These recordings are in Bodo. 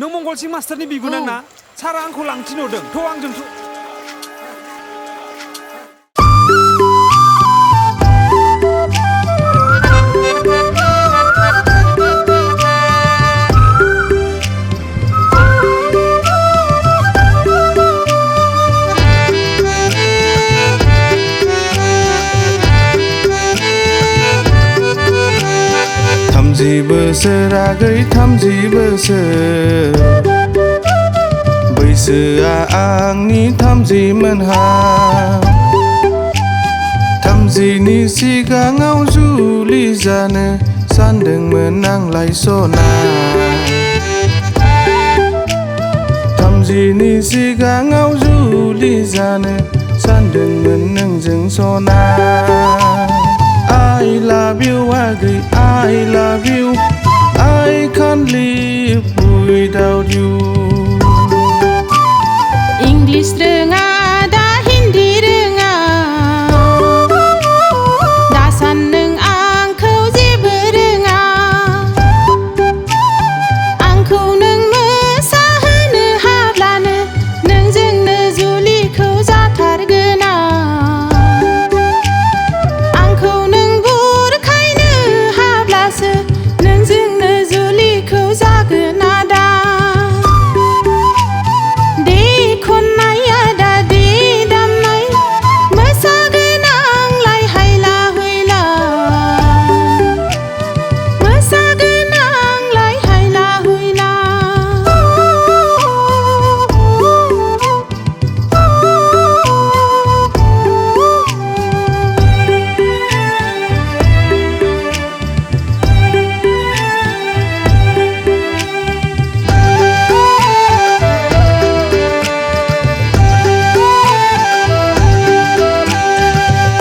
नों मंगलसिं मास्टारनि बिबोनां ना सारा आंखौ लांथिनहरदों थ' आंजों थामजि बोसोर आगै 30 बोसोर बैसोआ आंनि 30 मोनहा 30नि सिगाङाव जुलि जानो सानदोंमोन आंलाय सना 30नि सिगाङाव जुलि जानो सानदोंमोन नोंजों सना I love you आगै I love you I can't live without you English रोङा दा हिन्दी रोङा दा सान नों आंखौ जेबो रोङा आंखौ नों मोसाहोनो हाब्लानो नोंजोंनो जुलिखौ जाथारगोन आंखौ नों बुरखायनो हाब्लासो नोंजोंनो जुलिखौ जागोन आदा दे खननाया दा दे दामनाय मोसागोन आंलाय हायला हुइला मोसागोन आंलाय हायला हुइला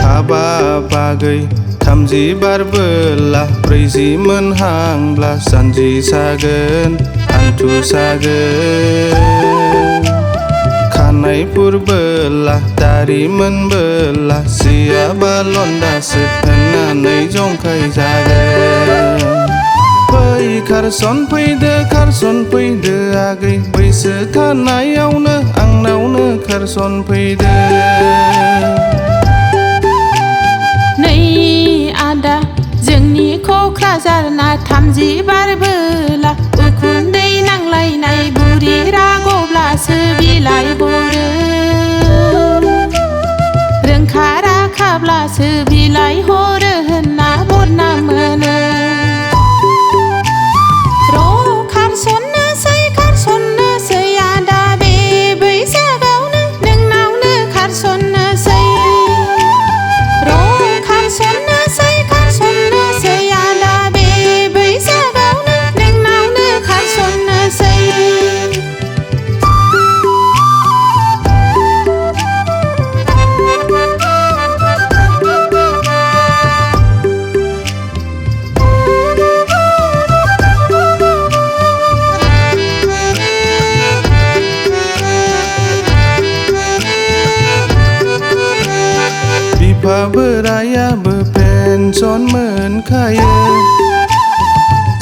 हाबाब आगै 30 बारबोला 40 मोनहांब्ला जानजि सागोन हान्थु सागोन खानाय फुरबोला दारि मोनबोला सियाबा लन्दासो होननानै जंखाय जागोन फै खारसन फैदो आगै बैसो थानायावनो आंनावनो खारसन फैदो नै आदा जोंनि क'क्राझारना 30 बारबोला उखुन्दै नांलायनाय बुरि रागब्लासो बिलाइ हरो रोंखा राखाब्लासो बिलाइ हरो होनना बदनाम मोनो र' खारसननोसै आदा बे बैसागावनो नोंनावनो खारसननोसै खारसननोसै आदा बे बैसागावनो नोंनावनो खारसननोसै बिफा बोरायाबो पेन्सन मोनखायो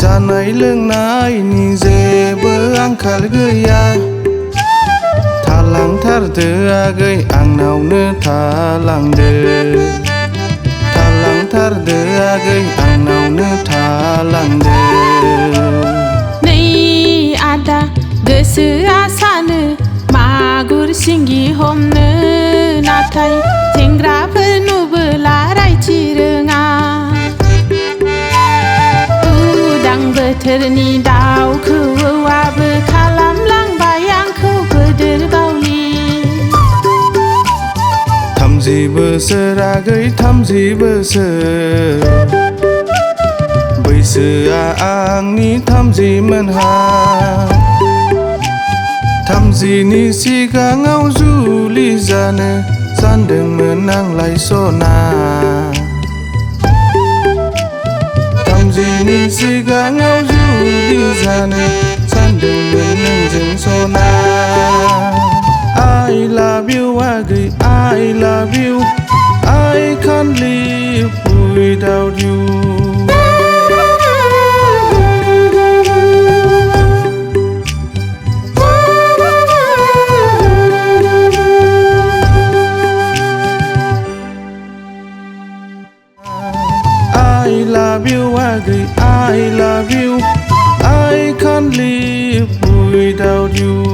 जानाय लोंनायनि जेबो आंखाल गैया थालांथारदो आगै आंनावनो थालांदो थालांथारदो आगै आंनावनो थालांदो नै आदा गोसोआ सानो मागुर सिंगि हमनो नाथाय सेंग्राफोर नुबोला रायथि रोङा उदां बोथोरनि दाउ खौवौआबो खालामलांबाय आंखौ गोदोर बावलि 30 बोसोर आगै 30 बोसोर बैसोआ आंनि 30 मोनहा 30नि सिगाङाव जुलि जानो सानदोंमोन आंलाय सना 30नि सिगाङाव जुलि जानो सानदोंमोन नोंजों सना I love you आगै I love you I can't live without you live without you